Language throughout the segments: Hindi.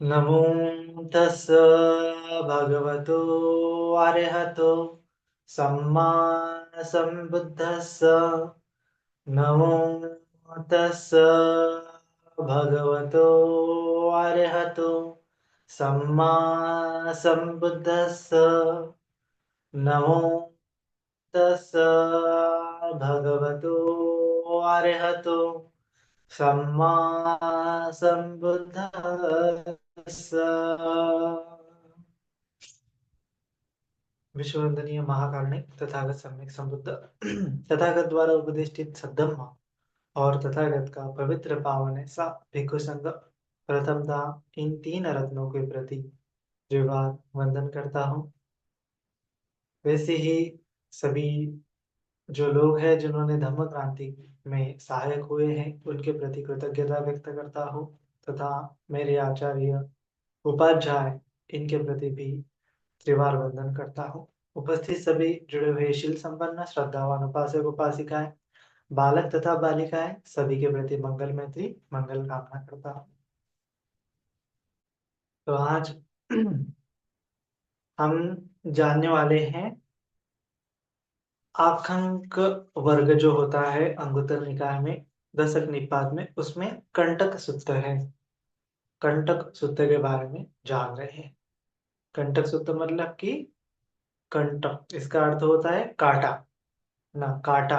नमो तस् भगवतो अरहतो सम्मा सम्बुद्धस्स। नमो तस् भगवतो अरहतो सम्मा सम्बुद्धस्स। नमो तस् भगवतो अरहतो सम्मा संबुद्धस्स। विश्ववंदनीय महाकारुणिक तथागत सम्यक संबुद्ध तथागत द्वारा उपदेष्टित सद्धम्मा और तथागत का पवित्र पावन ऐसा भिक्षु संघ प्रथमतः इन तीन रत्नों के प्रति द्विवार वंदन करता हूँ। वैसे ही सभी जो लोग हैं जिन्होंने धम्म क्रांति में सहायक हुए हैं उनके प्रति कृतज्ञता व्यक्त करता हूँ तथा मेरे आचार्य उपाध्याय इनके प्रति भी त्रिवार वंदन करता हूँ। उपस्थित सभी जुड़े हुए शील संपन्न श्रद्धावान उपासक उपासिकाएं बालक तथा बालिकाएं सभी के प्रति मंगल मैत्री मंगल कामना करता हूँ। तो आज हम जानने वाले हैं आखंक वर्ग जो होता है अंगुत्तर निकाय में दशक निपात में उसमें कंटक सूत्र है। कंटक सूत्र के बारे में जान रहे हैं। कंटक सूत्र मतलब कि कंटक इसका अर्थ होता है काटा ना काटा।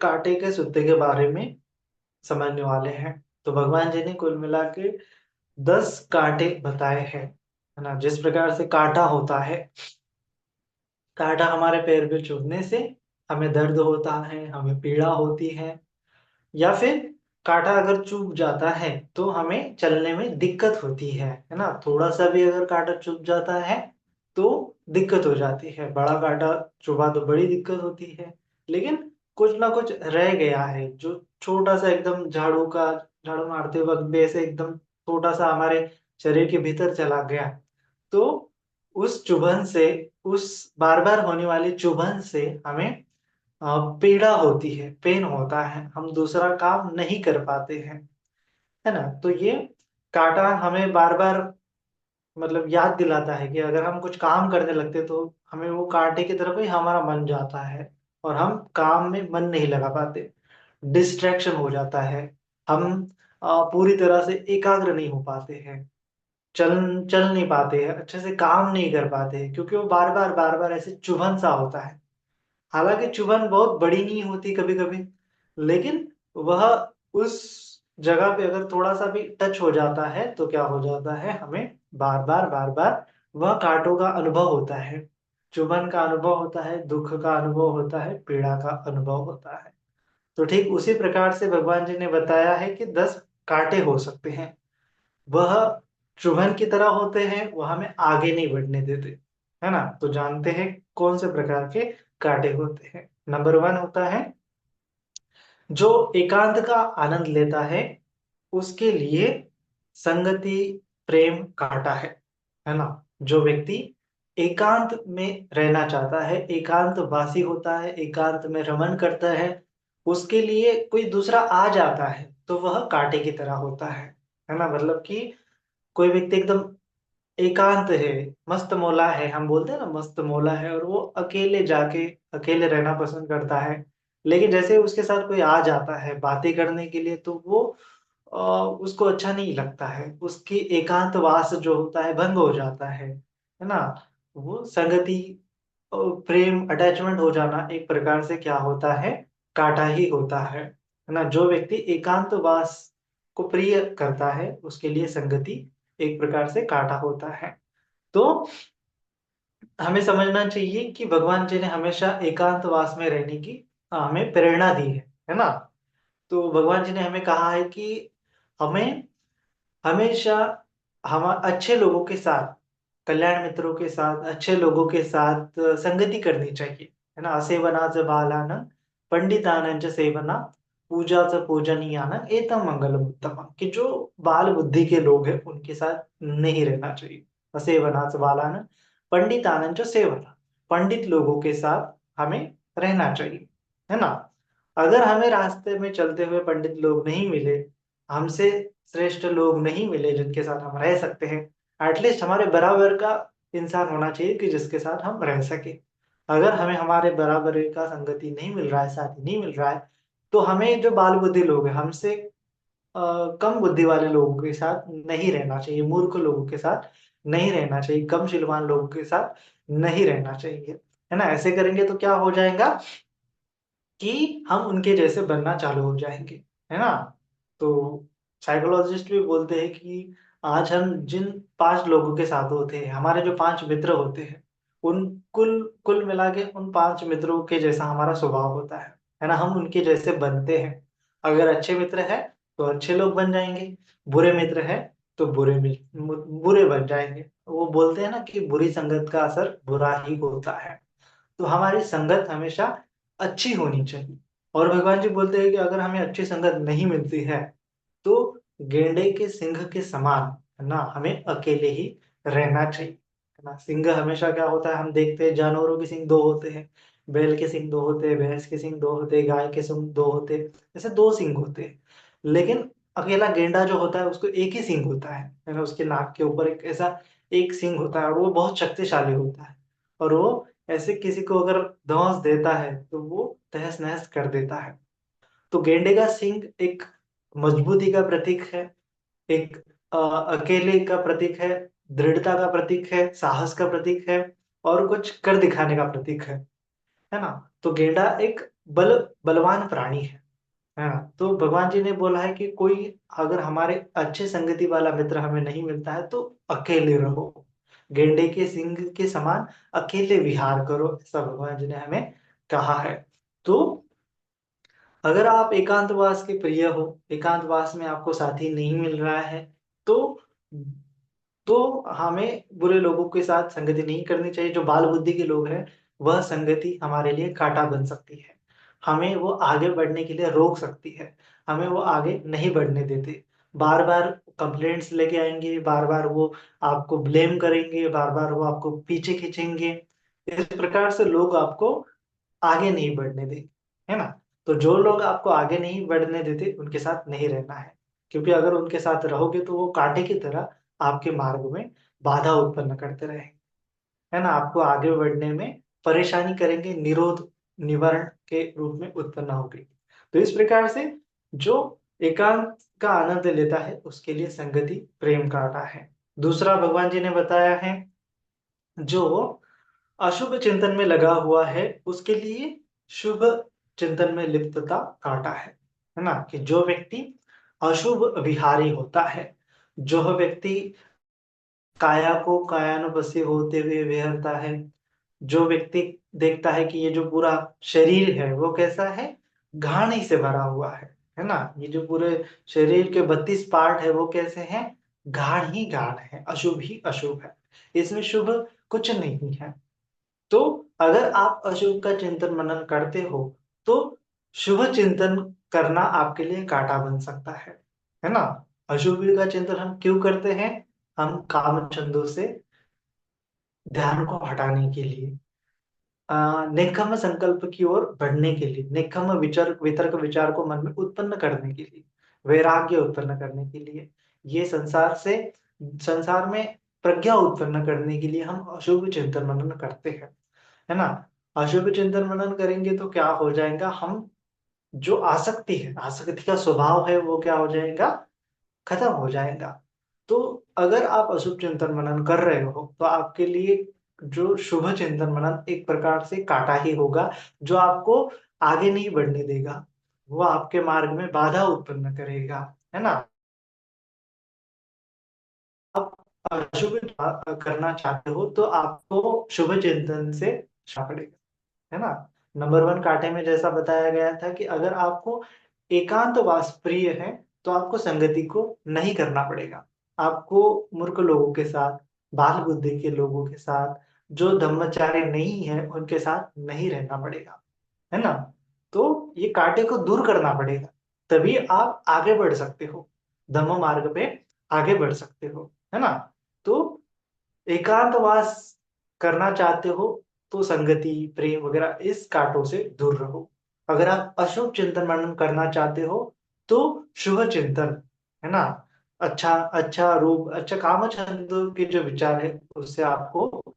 कांटे के सूत्र के बारे में समझने वाले हैं। तो भगवान जी ने कुल मिला के 10 कांटे बताए हैं, है ना। जिस प्रकार से कांटा होता है, कांटा हमारे पैर पे चुभने से हमें दर्द होता है, हमें पीड़ा होती है, या फिर कांटा अगर चुभ जाता है तो हमें चलने में दिक्कत होती है ना। थोड़ा सा भी अगर कांटा चुभ जाता है तो दिक्कत हो जाती है। बड़ा कांटा चुभा तो बड़ी दिक्कत होती है, लेकिन कुछ ना कुछ रह गया है जो छोटा सा एकदम झाड़ू मारते वक्त भी ऐसे एकदम छोटा सा हमारे शरीर के भीतर चला गया, तो उस चुभन से, उस बार बार होने वाली चुभन से हमें पीड़ा होती है, पेन होता है, हम दूसरा काम नहीं कर पाते हैं, है ना। तो ये कांटा हमें बार बार मतलब याद दिलाता है कि अगर हम कुछ काम करने लगते तो हमें वो कांटे की तरफ ही हमारा मन जाता है और हम काम में मन नहीं लगा पाते, डिस्ट्रैक्शन हो जाता है। हम पूरी तरह से एकाग्र नहीं हो पाते हैं, चल चल नहीं पाते हैं, अच्छे से काम नहीं कर पाते हैं, क्योंकि वो बार बार ऐसे चुभन सा होता है। हालांकि चुभन बहुत बड़ी नहीं होती कभी कभी, लेकिन वह उस जगह पे अगर थोड़ा सा भी टच हो जाता है तो क्या हो जाता है, हमें बार बार वह कांटों का अनुभव होता है, चुभन का अनुभव होता है, दुख का अनुभव होता है, पीड़ा का अनुभव होता है। तो ठीक उसी प्रकार से भगवान जी ने बताया है कि 10 कांटे हो सकते हैं। वह चुभन की तरह होते हैं, वह हमें आगे नहीं बढ़ने देते, है ना। तो जानते हैं कौन से प्रकार के कांटे होते हैं। नंबर 1 होता है जो एकांत का आनंद लेता है उसके लिए संगति प्रेम कांटा है ना। जो व्यक्ति एकांत में रहना चाहता है, एकांत वासी होता है, एकांत में रमन करता है, उसके लिए कोई दूसरा आ जाता है तो वह कांटे की तरह होता है ना। मतलब कि कोई व्यक्ति एकदम एकांत है, मस्त मौला है, हम बोलते हैं ना मस्त मौला है, और वो अकेले जाके अकेले रहना पसंद करता है। लेकिन जैसे उसके साथ कोई आ जाता है बातें करने के लिए तो वो उसको अच्छा नहीं लगता है, उसकी एकांतवास जो होता है भंग हो जाता है ना। वो संगति प्रेम अटैचमेंट हो जाना एक प्रकार से क्या होता है, काटा ही होता है ना। जो व्यक्ति एकांतवास को प्रिय करता है उसके लिए संगति एक प्रकार से काटा होता है। तो हमें समझना चाहिए कि भगवान जी ने हमेशा एकांतवास में रहने की हमें प्रेरणा दी है ना। तो भगवान जी ने हमें कहा है कि हमें हमेशा हम अच्छे लोगों के साथ, कल्याण मित्रों के साथ, अच्छे लोगों के साथ संगति करनी चाहिए, है ना। असेवनाच बालानं पंडितानं च सेवना पूजा च पूजनीयानं एतम मंगलम उत्तमम्। कि जो बाल बुद्धि के लोग हैं उनके साथ नहीं रहना चाहिए। असेवनाच बालानं पंडितानं च सेवना, पंडित लोगों के साथ हमें रहना चाहिए, है ना। अगर हमें रास्ते में चलते हुए पंडित लोग नहीं मिले हमसे श्रेष्ठ लोग नहीं मिले जिनके साथ हम रह सकते हैं। एटलीस्ट हमारे बराबर का इंसान होना चाहिए कि जिसके साथ हम रह सके। अगर हमें हमारे बराबर का संगति नहीं मिल रहा है, साथी नहीं मिल रहा है, तो हमें जो बाल बुद्धि लोग हैं, हमसे कम बुद्धि वाले लोगों के साथ नहीं रहना चाहिए, मूर्ख लोगों के साथ नहीं रहना चाहिए, कम शीलवान लोगों के साथ नहीं रहना चाहिए, है ना? ऐसे करेंगे तो क्या हो जाएगा कि हम उनके जैसे बनना चालू हो जाएँगे, है ना? तो साइकोलॉजिस्ट भी बोलते हैं कि आज हम जिन 5 लोगों के साथ होते हैं, हमारे जो 5 मित्र होते हैं, उन कुल कुल मिला के उन 5 मित्रों के जैसा हमारा स्वभाव होता है ना? हम उनके जैसे बनते हैं। अगर अच्छे मित्र हैं, तो अच्छे लोग बन जाएँगे, बुरे मित्र हैं, तो बुरे बन जाएँगे। वो बोलते हैं ना कि बुरी संगत का असर बुरा ही होता है। तो हमारी संगत हमेशा अच्छी होनी चाहिए। और भगवान जी बोलते हैं कि अगर हमें अच्छी संगत नहीं मिलती है, तो गैंडे के सींग के समान, है ना, हमें अकेले ही रहना चाहिए, है ना? सींग हमेशा क्या होता है, हम देखते हैं जानवरों के सींग 2 होते हैं, बैल के सींग 2 होते हैं, भैंस के सींग 2 होते हैं, गाय के सींग 2 होते हैं, ऐसे 2 सींग होते हैं। लेकिन अकेला गैंडा जो होता है उसको एक ही सींग होता है ना? उसके नाक के ऊपर एक ऐसा एक सींग होता है और वो बहुत शक्तिशाली होता है। और वो ऐसे किसी को अगर धौंस देता है, तो वो तहस-नहस कर देता है। तो गैंडे का सींग एक मजबूती का प्रतीक है, एक अकेले का प्रतीक है, दृढ़ता का प्रतीक है, साहस का प्रतीक है और कुछ कर दिखाने का प्रतीक है ना? तो गैंडा एक बलवान प्राणी है ना? तो भगवान जी ने बोला है कि कोई अगर हमारे अच्छे संगति वाला मित्र हमें नहीं मिलता है, तो अकेले रहो। गैंडे के सींग के समान अकेले विहार करो, ऐसा भगवान जी ने हमें कहा है। तो अगर आप एकांतवास के प्रिय हो, एकांतवास में आपको साथी नहीं मिल रहा है, तो हमें बुरे लोगों के साथ संगति नहीं करनी चाहिए। जो बाल बुद्धि के लोग हैं, वह संगति हमारे लिए काँटा बन सकती है। हमें वो आगे बढ़ने के लिए रोक सकती है, हमें वो आगे नहीं बढ़ने देते। बार-बार कंप्लेंट्स लेके आएँगे, बार-बार वो आपको ब्लेम करेंगे, बार-बार वो आपको पीछे खींचेंगे। इस प्रकार से लोग आपको आगे नहीं बढ़ने देंगे, है ना? तो जो लोग आपको आगे नहीं बढ़ने देते, उनके साथ नहीं रहना है। क्योंकि अगर उनके साथ रहोगे तो वो काँटे की तरह आपके मार्ग में बाधा उत्पन्न करते रहेंगे, है ना? आपको आगे बढ़ने में परेशानी करेंगे, निरोध निवारण के रूप में उत्पन्न होंगे। तो इस प्रकार से जो एकांत का आनंद लेता है, उसके लिए संगति प्रेम काँटा है। दूसरा भगवान जी ने बताया है, जो अशुभ चिंतन में लगा हुआ है, उसके लिए शुभ चिंतन में लिप्तता काँटा है ना? कि जो व्यक्ति अशुभ विहारी होता है, जो व्यक्ति काया को कायानुपस्सी होते हुए विहरता है, जो व्यक्ति देखता है कि ये जो पूरा शरीर है, वो कैसा है? घानी से भरा हुआ है ना? ये जो पूरे शरीर के 32 पार्ट है, वो कैसे हैं? घाण ही घाण है, अशुभ ही अशुभ है। इसमें शुभ कुछ नहीं है। तो अगर आप अशुभ का चिंतन मनन करते हो, तो शुभ चिंतन करना आपके लिए काँटा बन सकता है ना? अशुभ का चिंतन हम क्यों करते हैं? हम कामचंदों से ध्यान को हटाने के लिए, नेकम्म संकल्प की ओर बढ़ने के लिए, नेकम्म वितर्क विचार को मन में उत्पन्न करने के लिए, वैराग्य उत्पन्न करने के लिए, ये संसार में प्रज्ञा उत्पन्न करने के लिए हम अशुभ चिंतन मनन करते हैं। है ना? अशुभ चिंतन मनन करेंगे तो क्या हो जाएगा, हम जो आसक्ति है, आसक्ति का स्वभाव है, वो क्या हो जाएगा, खत्म हो जाएगा। तो अगर आप अशुभ चिंतन मनन कर रहे हो, तो आपके लिए जो शुभ चिंतन मनन एक प्रकार से काँटा ही होगा, जो आपको आगे नहीं बढ़ने देगा। वो आपके मार्ग में बाधा उत्पन्न करेगा, है ना? आप अशुभ करना चाहते हो, तो आपको शुभ चिंतन से पड़ेगा। है ना? नंबर 1 कांटे में जैसा बताया गया था कि अगर आपको एकांतवास प्रिय है, तो आपको संगति को नहीं करना पड़ेगा। आपको मूर्ख लोगों के साथ, बाल बुद्धि के लोगों के साथ, जो ब्रह्मचारी नहीं है, उनके साथ नहीं रहना पड़ेगा। है ना? तो ये कांटे को दूर करना पड़ेगा, तभी आप आगे बढ़ सकते हो, धम्म मार्ग पे आगे बढ़ सकते हो। है ना? तो एकांतवास करना चाहते हो, तो संगति, प्रेम वगैरह इस काँटों से दूर रहो। अगर आप अशुभ चिंतन मनन करना चाहते हो, तो शुभ चिंतन, है ना। अच्छा अच्छा रूप, अच्छा कामचंद के जो विचार है उससे आपको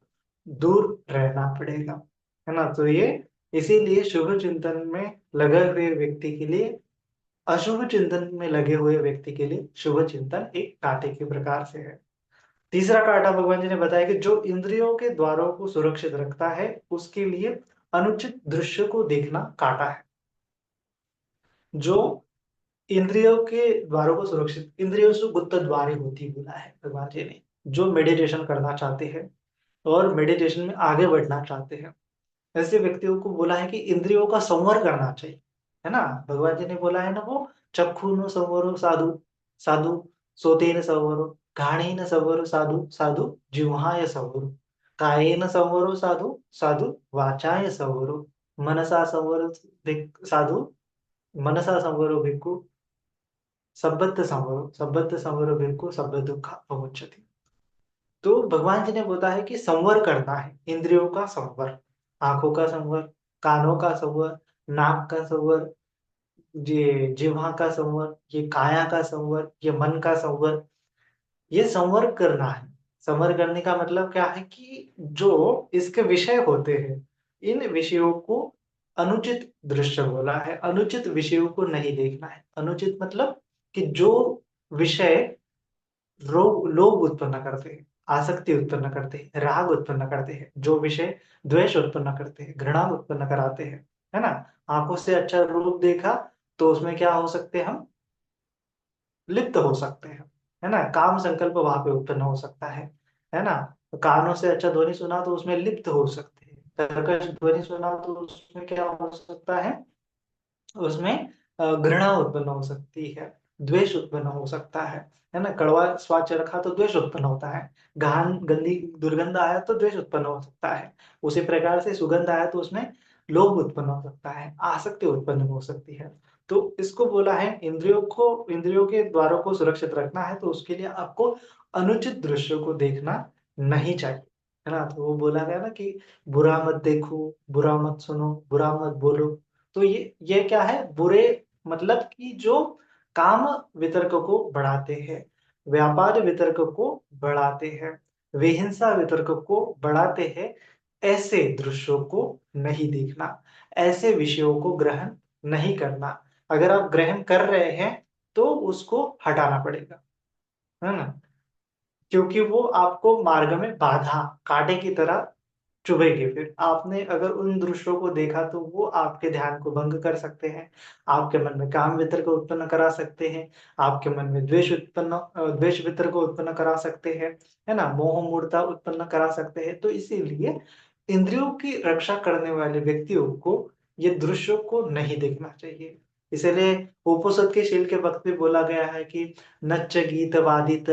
दूर रहना पड़ेगा, है ना। तो ये इसीलिए शुभ चिंतन में लगे हुए व्यक्ति के लिए, अशुभ चिंतन में लगे हुए व्यक्ति के लिए शुभ चिंतन एक कांटे के प्रकार से है। तीसरा कांटा भगवान जी ने बताया कि जो इंद्रियों के द्वारों को सुरक्षित रखता है उसके लिए अनुचित दृश्य को देखना कांटा है। जो इंद्रियों के द्वारों को सुरक्षित, इंद्रियों से गुप्त द्वार होती बोला है भगवान जी ने। जो मेडिटेशन करना चाहते हैं और मेडिटेशन में आगे बढ़ना चाहते हैं, ऐसे व्यक्तियों को बोला है कि इंद्रियों का संवर करना चाहिए, है ना। भगवान जी ने बोला है ना, वो चक्षु न संवरो साधु साधु, सोतेन संवरो, घाणेन संवरो साधु साधु, जिह्वाय संवरो, कायेन संवरो साधु साधु, वाचाय संवरो, मनसा संवरो साधु, मनसा संवरो भिक्खु, सब्बत संवरो भिक्खु, सब्ब दुःख विमुच्यते। तो भगवान जी ने बताया है कि संवर करना है, इंद्रियों का संवर, आंखों का संवर, कानों का संवर, नाक का संवर, ये जिह्वा का संवर, ये काया का संवर, ये मन का संवर, ये संवर करना है। संवर करने का मतलब क्या है कि जो इसके विषय होते हैं, इन विषयों को अनुचित दृश्य बोला है, अनुचित विषयों को नहीं देखना है। अनुचित मतलब कि जो विषय लोभ उत्पन्न करते हैं, आसक्ति उत्पन्न करते हैं, राग उत्पन्न करते हैं, जो विषय द्वेष उत्पन्न करते हैं, घृणा उत्पन्न कराते हैं, है ना। आंखों से अच्छा रूप देखा तो उसमें क्या हो सकते हैं हम, लिप्त हो सकते हैं, है ना। काम संकल्प वहां पे उत्पन्न हो सकता है ना। कानों से अच्छा ध्वनि सुना तो उसमें लिप्त हो सकते हैं, कर्कश ध्वनि सुना तो उसमें क्या हो सकता है, उसमें घृणा उत्पन्न हो सकती है, द्वेष उत्पन्न हो सकता है ना। कड़वा स्वाद रखा तो द्वेष उत्पन्न होता है, गहन गंदी दुर्गंध आया तो द्वेष उत्पन्न हो सकता है, उसी प्रकार से सुगंध आया तो उसमें लोभ उत्पन्न हो सकता है, आसक्ति उत्पन्न हो सकती है। तो इसको बोला है इंद्रियों के द्वारों को सुरक्षित रखना है, तो उसके लिए आपको अनुचित दृश्यों को देखना नहीं चाहिए, है ना। तो वो बोला गया ना कि बुरा मत देखो, बुरा मत सुनो, बुरा मत बोलो। तो ये क्या है, बुरे मतलब कि जो काम वितर्क को बढ़ाते हैं, व्यापार वितर्क को बढ़ाते हैं, विहिंसा वितर्क को बढ़ाते हैं, ऐसे दृश्यों को नहीं देखना, ऐसे विषयों को ग्रहण नहीं करना। अगर आप ग्रहण कर रहे हैं तो उसको हटाना पड़ेगा, है ना। क्योंकि वो आपको मार्ग में बाधा, कांटे की तरह चुभेगी। फिर आपने अगर उन दृश्यों को देखा तो वो आपके ध्यान को भंग कर सकते हैं, आपके मन में काम वितर्क उत्पन्न करा सकते हैं, आपके मन में द्वेष वितर्क उत्पन्न करा सकते हैं, है ना। मोह मूढ़ता उत्पन्न करा सकते हैं। तो इसीलिए इंद्रियों की रक्षा करने वाले व्यक्तियों को ये दृश्यों को नहीं देखना चाहिए। इसीलिए उपोसत के शील के वक्त भी बोला गया है कि नच्च गीत वादित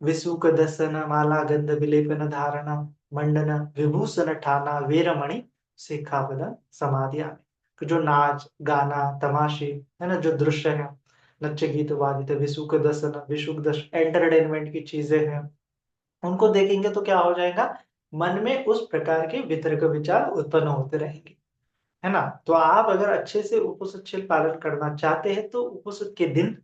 विसुक दसन माला गंध विलेपन धारणा मंडन विभूषण ठाना वीरमणि सिक्खापद समाधियामि। तो जो नाच गाना तमाशे, है ना, जो दृश्य है, नृत्य गीत वादित विसुक दसन, विसुक दस एंटरटेनमेंट की चीजें हैं, उनको देखेंगे तो क्या हो जाएगा, मन में उस प्रकार के वितर्क विचार उत्पन्न होते रहेंगे, है ना। तो आप अगर अच्छे से उपोषित पालन करना चाहते हैं तो उपोषित के दिन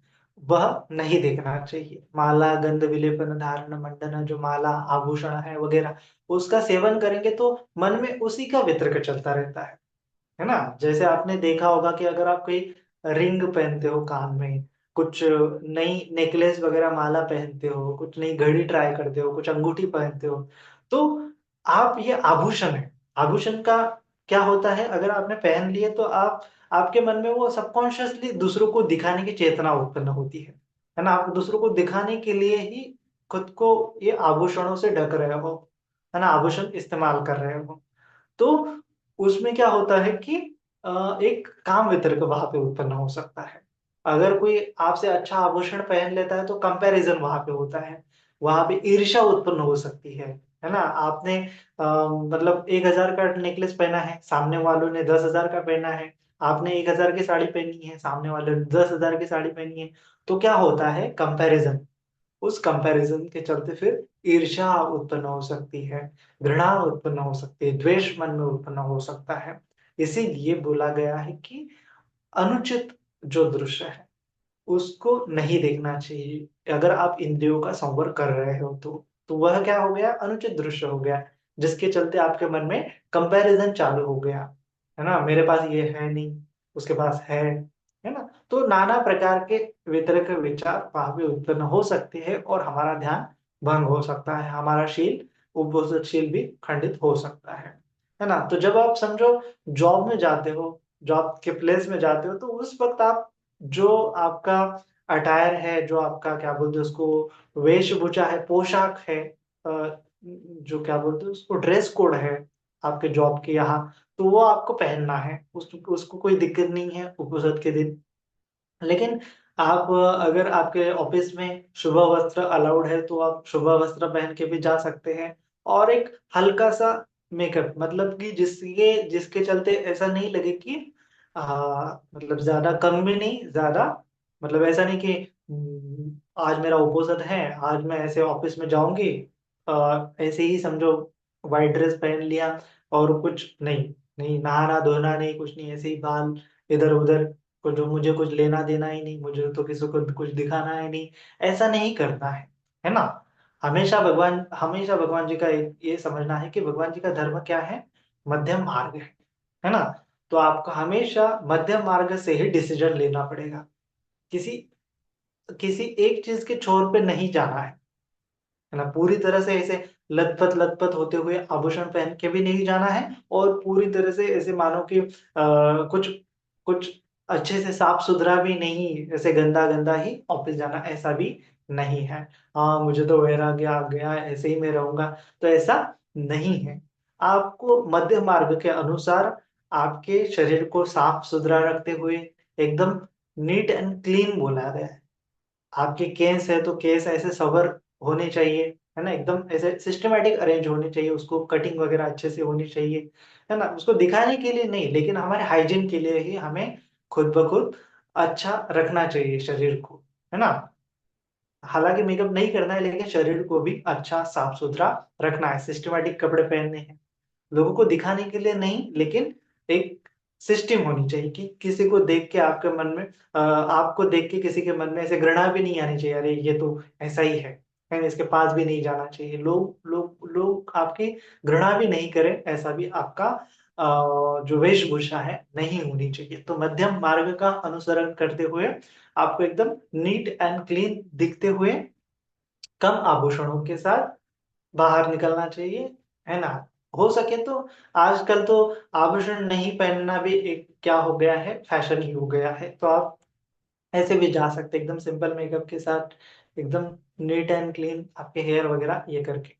वह नहीं देखना चाहिए। माला गंध विलेपन धारण मंडन, जो माला आभूषण है वगैरह, उसका सेवन करेंगे तो मन में उसी का वितर्क चलता रहता है ना। जैसे आपने देखा होगा कि अगर आप कोई रिंग पहनते हो कान में, कुछ नई नेकलेस वगैरह माला पहनते हो, कुछ नई घड़ी ट्राई करते हो, कुछ अंगूठी पहनते हो, तो आप ये आभूषण है, आभूषण का क्या होता है, अगर आपने पहन लिए तो आप, आपके मन में वो सबकॉन्शियसली दूसरों को दिखाने की चेतना उत्पन्न होती है ना। आप दूसरों को दिखाने के लिए ही खुद को ये आभूषणों से ढक रहे हो, है ना, आभूषण इस्तेमाल कर रहे हो। तो उसमें क्या होता है कि एक काम वितर्क वहां पे उत्पन्न हो सकता है। अगर कोई आपसे अच्छा आभूषण पहन लेता है तो कंपैरिजन वहां पे होता है, वहां पे ईर्ष्या उत्पन्न हो सकती है ना। आपने मतलब 1,000 का नेकलेस पहना है, सामने वालों ने 10,000 का पहना है, आपने 1,000 की साड़ी पहनी है, सामने वालों ने 10,000 की साड़ी पहनी है, तो क्या होता है, कंपैरिजन। उस कंपैरिजन के चलते फिर ईर्ष्या उत्पन्न हो सकती है, घृणा उत्पन्न हो सकती है, द्वेष मन में उत्पन्न हो सकता है। इसीलिए बोला गया है कि अनुचित जो दृश्य है, उसको नहीं देखना चाहिए अगर आप इंद्रियों का संवर कर रहे हो तो वह क्या हो गया, अनुचित दृश्य हो गया, जिसके चलते आपके मन में कंपैरिजन चालू हो गया, है ना, मेरे पास ये है नहीं, उसके पास है ना। तो नाना प्रकार के वितरक विचार वहां पे उत्पन्न हो सकते हैं और हमारा ध्यान भंग हो सकता है, हमारा शील उपसशील भी खंडित हो सकता है ना। तो जब आप समझो जॉब में जाते हो, जॉब के प्लेस में जाते हो, तो उस वक्त आप जो आपका अटायर है, जो आपका क्या बोलते हैं उसको, वेशभूषा है, पोशाक है, जो क्या बोलते हैं उसको, ड्रेस कोड है आपके जॉब के यहाँ, तो वो आपको पहनना है, उसको कोई दिक्कत नहीं है उपनिषद के दिन। लेकिन आप अगर आपके ऑफिस में शुभ वस्त्र अलाउड है तो आप शुभ वस्त्र पहन के भी जा सकते हैं, और एक हल्का सा मेकअप, मतलब कि जिसके जिसके चलते ऐसा नहीं लगे कि मतलब ज्यादा कम भी नहीं, ज्यादा मतलब ऐसा नहीं कि आज मेरा उपवास है, आज मैं ऐसे ऑफिस में जाऊंगी, ऐसे ही समझो व्हाइट ड्रेस पहन लिया और कुछ नहीं, नहीं नहाना धोना नहीं, कुछ नहीं, ऐसे ही बाल इधर उधर, को जो मुझे कुछ लेना देना ही नहीं, मुझे तो किसी को कुछ दिखाना ही नहीं, ऐसा नहीं करना है ना। हमेशा भगवान जी का ये समझना है कि भगवान जी का धर्म क्या है, मध्यम मार्ग है ना। तो आपको हमेशा मध्यम मार्ग से ही डिसीजन लेना पड़ेगा, किसी किसी एक चीज के छोर पे नहीं जाना है ना, पूरी तरह से ऐसे लथपथ लथपथ होते हुए आभूषण पहन के भी नहीं जाना है, और पूरी तरह से ऐसे मानो कि कुछ कुछ अच्छे से साफ सुथरा भी नहीं, ऐसे गंदा गंदा ही ऑफिस जाना, ऐसा भी नहीं है। हाँ मुझे तो वैराग्य आ गया, ऐसे ही मैं रहूंगा, तो ऐसा नहीं है। आपको मध्य मार्ग के अनुसार आपके शरीर को साफ सुथरा रखते हुए एकदम नीट एंड क्लीन बोला गया है। आपके केस है तो केस ऐसे सवर होने चाहिए, है ना, एकदम ऐसे सिस्टमेटिक अरेंज होने चाहिए, उसको कटिंग वगैरह अच्छे से होनी चाहिए, है ना, उसको दिखाने के लिए नहीं, लेकिन हमारे हाइजीन के लिए ही हमें खुद ब खुद अच्छा रखना चाहिए शरीर को, है ना। हालांकि मेकअप नहीं करना है, लेकिन शरीर को भी अच्छा साफ सुथरा रखना है, सिस्टमेटिक कपड़े पहनने हैं, लोगों को दिखाने के लिए नहीं, लेकिन एक सिस्टम होनी चाहिए कि किसी को देख के आपके मन में आपको देख के किसी के मन में ऐसे घृणा भी नहीं आनी चाहिए, अरे ये तो ऐसा ही है ना, इसके पास भी नहीं जाना चाहिए, लोग आपकी घृणा भी नहीं करें, ऐसा भी आपका जो वेशभूषा है नहीं होनी चाहिए। तो मध्यम मार्ग का अनुसरण करते हुए आपको एकदम नीट एंड क्लीन दिखते हुए कम आभूषणों के साथ बाहर निकलना चाहिए, है ना। हो सके तो आजकल तो आभूषण नहीं पहनना भी एक क्या हो गया है, फैशन ही हो गया है, तो आप ऐसे भी जा सकते एकदम सिंपल मेकअप के साथ, एकदम नीट एंड क्लीन आपके हेयर वगैरह ये करके।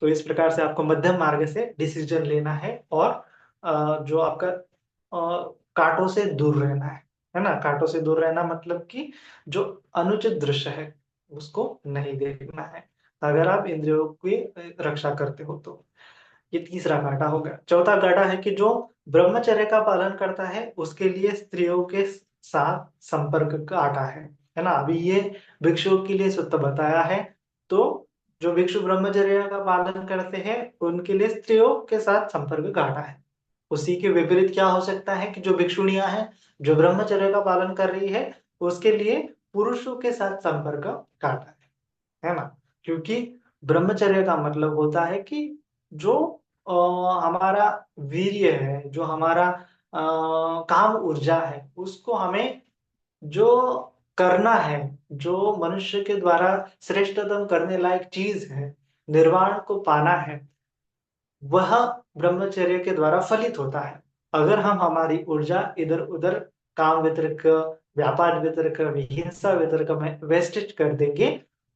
तो इस प्रकार से आपको मध्यम मार्ग से डिसीजन लेना है, और जो आपका कांटों से दूर रहना है ना, कांटों से दूर रहना मतलब कि जो अनुचित दृश्य है उसको नहीं देखना है, अगर आप इंद्रियों की रक्षा करते हो तो। ये तीसरा घाटा हो गया। चौथा घाटा है कि जो ब्रह्मचर्य का पालन करता है उसके लिए स्त्रियों के साथ संपर्क का घाटा है ना। अभी ये भिक्षुओं के लिए सूत्र बताया है, तो जो भिक्षु ब्रह्मचर्य का पालन करते हैं उनके लिए स्त्रियों के साथ संपर्क घाटा है। उसी के विपरीत क्या हो सकता है कि जो भिक्षुणियां हैं, जो ब्रह्मचर्य का पालन कर रही है, उसके लिए पुरुषों के साथ संपर्क घाटा है ना। क्योंकि ब्रह्मचर्य का मतलब होता है कि जो अ, हमारा वीर्य है, जो हमारा काम ऊर्जा है, उसको हमें जो करना है, जो मनुष्य के द्वारा श्रेष्ठतम करने लायक चीज है, निर्वाण को पाना है, वह ब्रह्मचर्य के द्वारा फलित होता है। अगर हम हमारी ऊर्जा इधर उधर काम वितरक, व्यापार वितरक, हिंसा वितरक में वेस्टेज कर देंगे,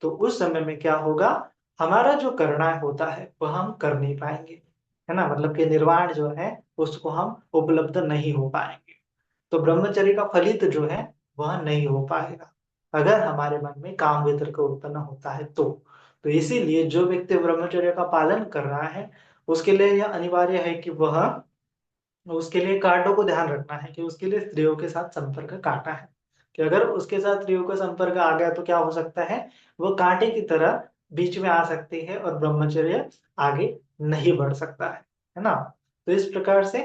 तो उस समय में क्या होगा, हमारा जो करना होता है वह हम कर नहीं पाएंगे, है ना, मतलब कि निर्वाण जो है उसको हम उपलब्ध नहीं हो पाएंगे। तो ब्रह्मचर्य का फलित जो है वह नहीं हो पाएगा अगर हमारे मन में काम वितर्क उत्पन्न होता है तो इसीलिए जो व्यक्ति ब्रह्मचर्य का पालन कर रहा है उसके लिए यह अनिवार्य है कि वह, उसके लिए कांटों को ध्यान रखना है कि उसके लिए स्त्रियों के साथ संपर्क काटा है, कि अगर उसके साथ स्त्रियों का संपर्क आ गया तो क्या हो सकता है, वो कांटे की तरह बीच में आ सकती है और ब्रह्मचर्य आगे नहीं बढ़ सकता है ना। तो इस प्रकार से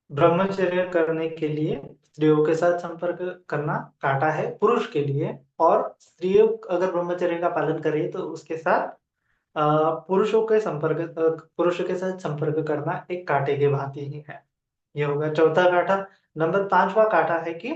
ब्रह्मचर्य करने के लिए स्त्रियों के साथ संपर्क करना काटा है पुरुष के लिए, और स्त्रियों अगर ब्रह्मचर्य का पालन करे तो उसके साथ पुरुषों के साथ संपर्क करना एक कांटे की भांति ही है। ये होगा चौथा कांटा। नंबर पांचवा कांटा है कि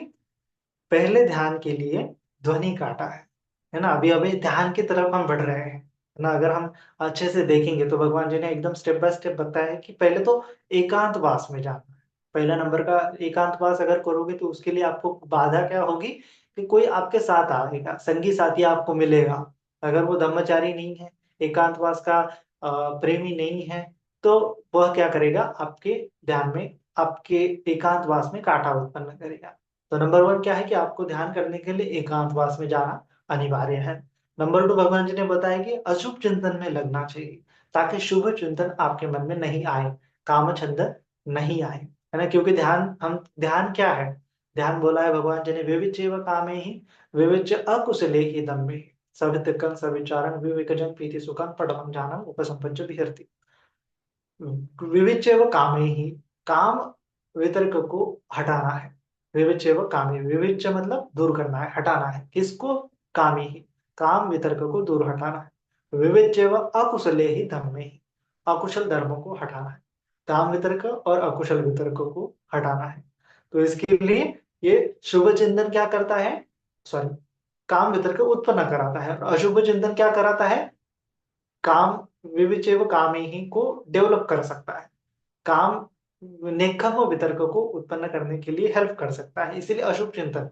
पहले ध्यान के लिए ध्वनि काटा है ना। अभी अभी ध्यान की तरफ हम बढ़ रहे हैं, है ना। अगर हम अच्छे से देखेंगे तो भगवान जी ने एकदम स्टेप बाय स्टेप बताया है कि पहले तो एकांतवास में जाना है। पहला नंबर का एकांतवास अगर करोगे तो उसके लिए आपको बाधा क्या होगी कि कोई आपके साथ आएगा, संगी साथी आपको मिलेगा। अगर वो ब्रह्मचारी नहीं है, एकांतवास का प्रेमी नहीं है, तो वह क्या करेगा, आपके ध्यान में, आपके एकांतवास में कांटा उत्पन्न करेगा। तो नंबर वन क्या है कि आपको ध्यान करने के लिए एकांतवास में जाना अनिवार्य है। नंबर टू, भगवान जी ने बताया कि अशुभ चिंतन में लगना चाहिए, ताकि शुभ चिंतन आपके मन में नहीं आए, काम छंद नहीं आए, है ना। क्योंकि ध्यान क्या है, ध्यान बोला है भगवान जी ने, विविच्यव कामे ही विविच्य अकुशले ही दम्मे सवितर्कं सविचारं विवेकजं प्रीति सुखं पठनं ज्ञानं उपसम्पद्य विहरति। विविच्य व कामे ही, काम वितर्क को हटाना है। विविच्य व कामे, विविच्य मतलब दूर करना है, हटाना है। किसको? कामी ही, काम वितर्क को दूर हटाना है। विविच्य व अकुशले ही धम्मे ही, अकुशल धर्मों को हटाना है। काम वितर्क और अकुशल वितर्क को हटाना है। तो इसके लिए ये शुभ चिंतन क्या करता है, सॉरी, काम वितर्क उत्पन्न कराता है, और अशुभ चिंतन क्या कराता है, काम विविचेव कामे ही को डेवलप कर सकता है। काम नेकम वितर्क को उत्पन्न करने के लिए हेल्प कर सकता है। इसीलिए अशुभ चिंतन,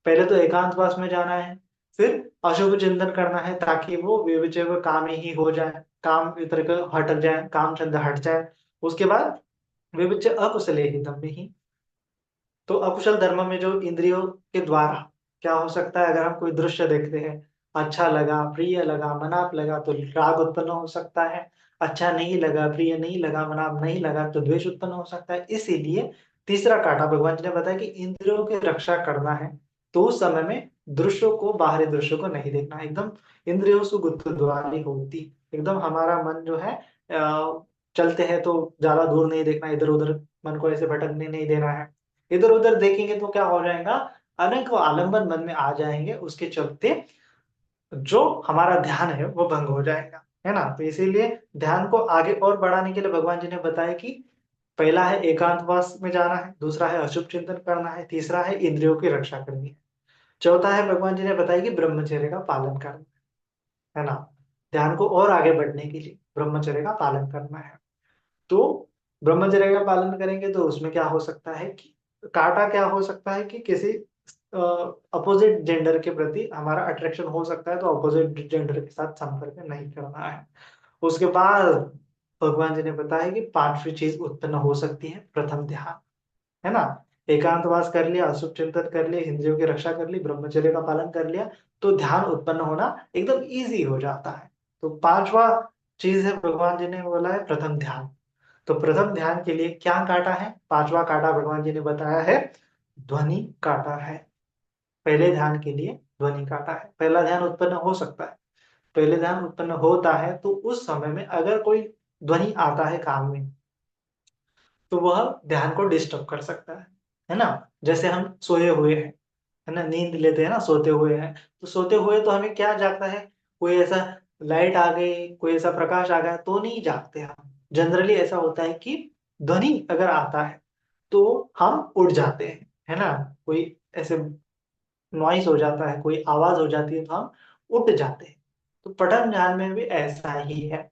पहले तो एकांतवास में जाना है, फिर अशुभ चिंतन करना है ताकि वो विविचेव कामे ही हो जाए, काम वितर्क हट जाए, काम छंद हट जाए। उसके बाद विविच अकुशले ही धम्मे ही, तो अकुशल धर्म में जो इंद्रियों के द्वारा क्या हो सकता है, अगर हम कोई दृश्य देखते हैं, अच्छा लगा, प्रिय लगा, मनाप लगा, तो राग उत्पन्न हो सकता है। अच्छा नहीं लगा, प्रिय नहीं लगा, मनाप नहीं लगा, तो द्वेष उत्पन्न हो सकता है। इसीलिए तीसरा काटा भगवान जी ने बताया कि इंद्रियों की रक्षा करना है, तो उस समय में दृश्यों को, बाहरी दृश्यों को नहीं देखना है। एकदम इंद्रियों से गुप्तद्वारी होती, एकदम हमारा मन जो है चलते हैं तो ज्यादा दूर नहीं देखना, इधर उधर मन को ऐसे भटकने नहीं देना है। इधर उधर देखेंगे तो क्या हो जाएगा, अनेक आलम्बन मन में आ जाएंगे, उसके चलते जो हमारा ध्यान है वो भंग हो जाएगा, है ना। तो इसीलिए ध्यान को आगे और बढ़ाने के लिए भगवान जी ने बताया कि पहला है एकांतवास में जाना है, दूसरा है अशुभ चिंतन करना है, तीसरा है इंद्रियों की रक्षा करनी है, चौथा है भगवान जी ने बताया कि ब्रह्मचर्य का पालन करना है ना। ध्यान को और आगे बढ़ने के लिए ब्रह्मचर्य का पालन करना है। तो ब्रह्मचर्य का पालन करेंगे तो उसमें क्या हो सकता है कि काटा क्या हो सकता है कि किसी अपोजिट जेंडर के प्रति हमारा अट्रैक्शन हो सकता है, तो अपोजिट जेंडर के साथ संपर्क नहीं करना है। उसके बाद भगवान जी ने बताया कि पांचवी चीज उत्पन्न हो सकती है, प्रथम ध्यान, है ना। एकांतवास कर लिया, अशुभ चिंतन कर लिया, इंद्रियों की रक्षा कर ली, ब्रह्मचर्य का पालन कर लिया, तो ध्यान उत्पन्न होना एकदम इजी हो जाता है। तो पांचवा चीज है, भगवान जी ने बोला है प्रथम ध्यान। तो प्रथम ध्यान के लिए क्या काटा है, पांचवा काटा भगवान जी ने बताया है, ध्वनि काटा है। पहले ध्यान के लिए ध्वनि काटा है। पहला ध्यान उत्पन्न हो सकता है, पहले ध्यान उत्पन्न होता है तो उस समय में अगर कोई ध्वनि आता है कान में, तो वह ध्यान को डिस्टर्ब कर सकता है ना। जैसे हम सोए हुए हैं, है ना, नींद लेते हैं ना, सोते हुए हैं, तो सोते हुए तो हमें क्या जागता है, कोई ऐसा लाइट आ गई, कोई ऐसा प्रकाश आ गया तो नहीं जागते हम। जनरली ऐसा होता है कि ध्वनि अगर आता है तो हम उठ जाते हैं, है ना। कोई ऐसे नॉइस हो जाता है, कोई आवाज हो जाती है तो हम उठ जाते हैं। तो प्रथम ध्यान में भी ऐसा ही है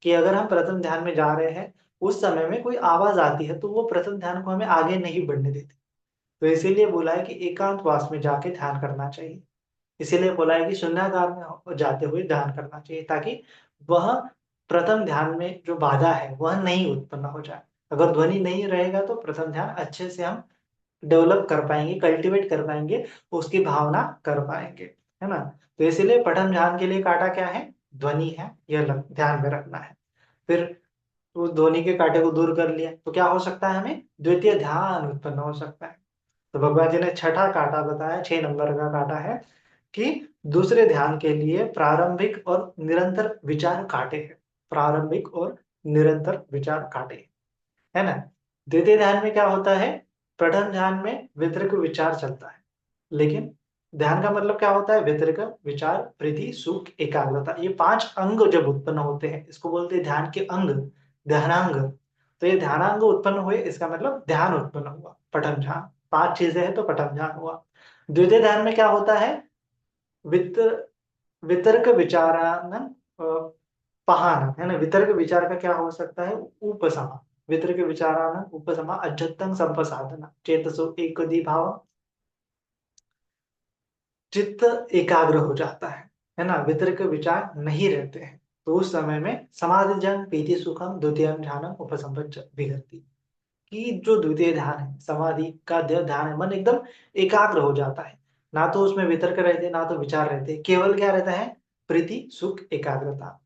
कि अगर हम प्रथम ध्यान में जा रहे हैं, उस समय में कोई आवाज आती है तो वो प्रथम ध्यान को हमें आगे नहीं बढ़ने देती। तो इसीलिए बोला है कि एकांतवास में जाके ध्यान करना चाहिए। इसीलिए बोला है कि शून्यागार में जाते हुए ध्यान करना चाहिए, ताकि वह प्रथम ध्यान में जो बाधा है वह नहीं उत्पन्न हो जाए। अगर ध्वनि नहीं रहेगा तो प्रथम ध्यान अच्छे से हम डेवलप कर पाएंगे, कल्टीवेट कर पाएंगे, उसकी भावना कर पाएंगे, है ना। तो इसीलिए पठन ध्यान के लिए काटा क्या है, ध्वनि है, यह ध्यान में रखना है। फिर तो ध्वनि के कांटे को दूर कर लिया तो क्या हो सकता है, हमें द्वितीय ध्यान उत्पन्न हो सकता है। तो भगवान जी ने छठा काटा बताया, 6 नंबर का काटा है कि दूसरे ध्यान के लिए प्रारंभिक और निरंतर विचार काटे हैं। प्रारंभिक और निरंतर विचार काटे, है ना। द्वितीय ध्यान में क्या होता है, प्रथम ध्यान में वितर्क विचार चलता है, लेकिन ध्यान का मतलब क्या होता है, वितर्क विचार प्रीति सुख एकाग्रता, ये 5 अंग जब उत्पन्न होते हैं इसको बोलते हैं ध्यान के अंग, ध्यानांग। तो ये ध्यानांग उत्पन्न हुए इसका मतलब ध्यान उत्पन्न हुआ, पठन ध्यान। 5 चीजें हैं तो पठन ध्यान हुआ। द्वितीय ध्यान में क्या होता है, वित वितर्क विचारानंद पहाना, है ना। वितर्क विचार का क्या हो सकता है, उपसमा। वितर्क विचारानंद उपसमा अजත්තं संपसाधना चेतसो एकदी भाव, चित्त एकाग्र हो जाता है ना। वितर्क विचार नहीं रहते हैं तो उस समय में समाधि जन पीति सुखम द्वितीय ध्यानम उपसंपच्च विहरती, कि जो द्वितीय ध्यान है, समाधि का ध्यान है, मन एकदम एकाग्र हो जाता है। ना तो उसमें वितर्क रहते ना तो विचार रहते, केवल क्या रहता है, प्रीति सुख एकाग्रता,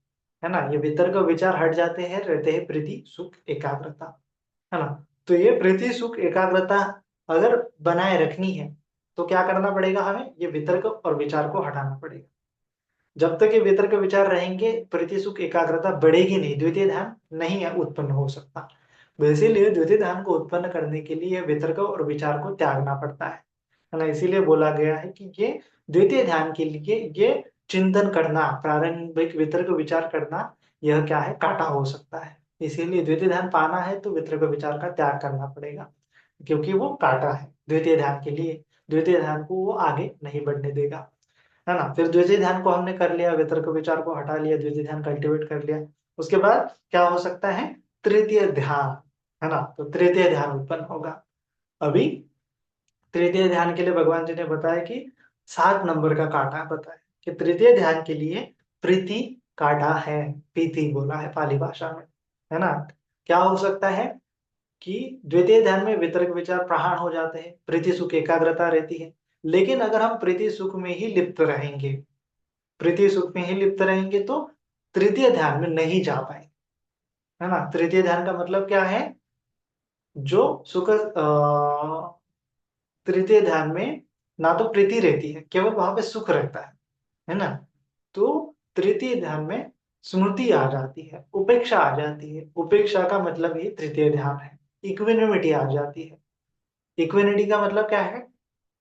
है ना। ये वितर्क विचार हट जाते हैं, रहते हैं प्रीति सुख एकाग्रता, है ना। तो ये प्रीति सुख एकाग्रता अगर बनाए रखनी है तो क्या करना पड़ेगा हमें, ये वितर्क और विचार को हटाना पड़ेगा। जब तक ये वितर्क विचार रहेंगे प्रीति सुख एकाग्रता बढ़ेगी नहीं, द्वितीय ध्यान नहीं उत्पन्न हो सकता। तो इसीलिए द्वितीय ध्यान को उत्पन्न करने के लिए वितर्क और विचार को त्यागना पड़ता है ना। इसीलिए बोला गया है कि ये द्वितीय ध्यान के लिए ये चिंतन करना, प्रारंभिक वितर्क विचार करना, यह क्या है, काटा हो सकता है। इसीलिए द्वितीय ध्यान पाना है तो वितर्क विचार का त्याग करना पड़ेगा, क्योंकि वो काटा है द्वितीय ध्यान के लिए, द्वितीय ध्यान को वो आगे नहीं बढ़ने देगा, है ना। फिर द्वितीय ध्यान को हमने कर लिया, वितर्क विचार को हटा लिया, द्वितीय ध्यान कल्टीवेट कर लिया। उसके बाद क्या हो सकता है, तृतीय ध्यान, है ना। तो तृतीय ध्यान उत्पन्न होगा। अभी तृतीय ध्यान के लिए भगवान जी ने बताया कि 7 नंबर का काटा बताया कि तृतीय ध्यान के लिए प्रीति काटा है, पीति बोला है पाली भाषा में, है ना। क्या हो सकता है कि द्वितीय ध्यान में वितर्क विचार प्रहार हो जाते हैं, प्रीति सुख एकाग्रता रहती है। लेकिन अगर हम प्रीति सुख में ही लिप्त रहेंगे, प्रीति सुख में ही लिप्त रहेंगे तो तृतीय ध्यान में नहीं जा पाएंगे, है ना। तृतीय ध्यान का मतलब क्या है, जो सुख तृतीय ध्यान में ना तो प्रीति रहती है, केवल वहां पे सुख रहता है ना। तो तृतीय ध्यान में स्मृति आ जाती है, उपेक्षा आ जाती है, उपेक्षा का मतलब ही तृतीय ध्यान है। इक्विनिमिटी आ जाती है, इक्विनिटी का मतलब क्या है,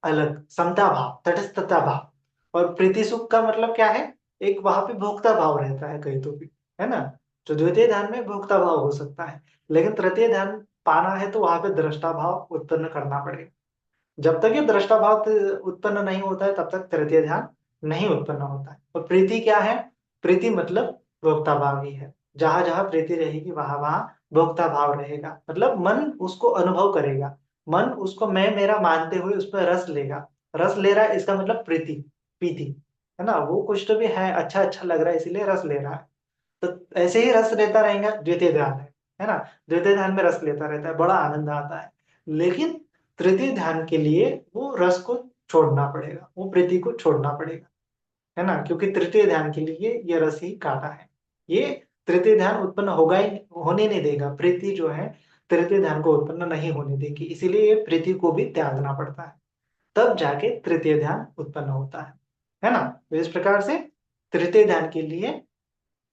अलग, समता भाव, तटस्थता भाव। और प्रीति सुख का मतलब क्या है, एक वहां पे भोक्ता भाव रहता है कहीं तो भी, है ना। तो द्वितीय ध्यान में भोक्ता भाव हो सकता है, लेकिन तृतीय ध्यान पाना है तो वहां पे दृष्टा भाव उत्पन्न करना पड़ेगा। जब तक ये दृष्टा भाव उत्पन्न नहीं होता है तब तक तृतीय ध्यान नहीं उत्पन्न होता है। और प्रीति क्या है, प्रीति मतलब भोक्ता भाव ही है। जहां जहां प्रीति रहेगी वहां वहां भोक्ता भाव रहेगा, मतलब मन उसको अनुभव करेगा, मन उसको मैं मेरा मानते हुए उस पर रस लेगा। रस ले रहा है इसका मतलब प्रीति, पीति, है ना। वो कुछ तो भी है, अच्छा अच्छा लग रहा है इसीलिए रस ले रहा है। तो ऐसे ही रस लेता रहेगा, द्वितीय ध्यान है ना। द्वितीय ध्यान में रस लेता रहता है, बड़ा आनंद आता है। लेकिन तृतीय ध्यान के लिए वो रस को छोड़ना पड़ेगा, वो प्रीति को छोड़ना पड़ेगा, है ना। क्योंकि तृतीय ध्यान के लिए ये रस ही काटा है, ये तृतीय ध्यान उत्पन्न होगा ही, होने नहीं देगा। प्रीति जो है तृतीय ध्यान को उत्पन्न नहीं होने देगी, इसीलिए ये प्रीति को भी त्यागना पड़ता है, तब जाके तृतीय ध्यान उत्पन्न होता है ना। तो इस प्रकार से तृतीय ध्यान के लिए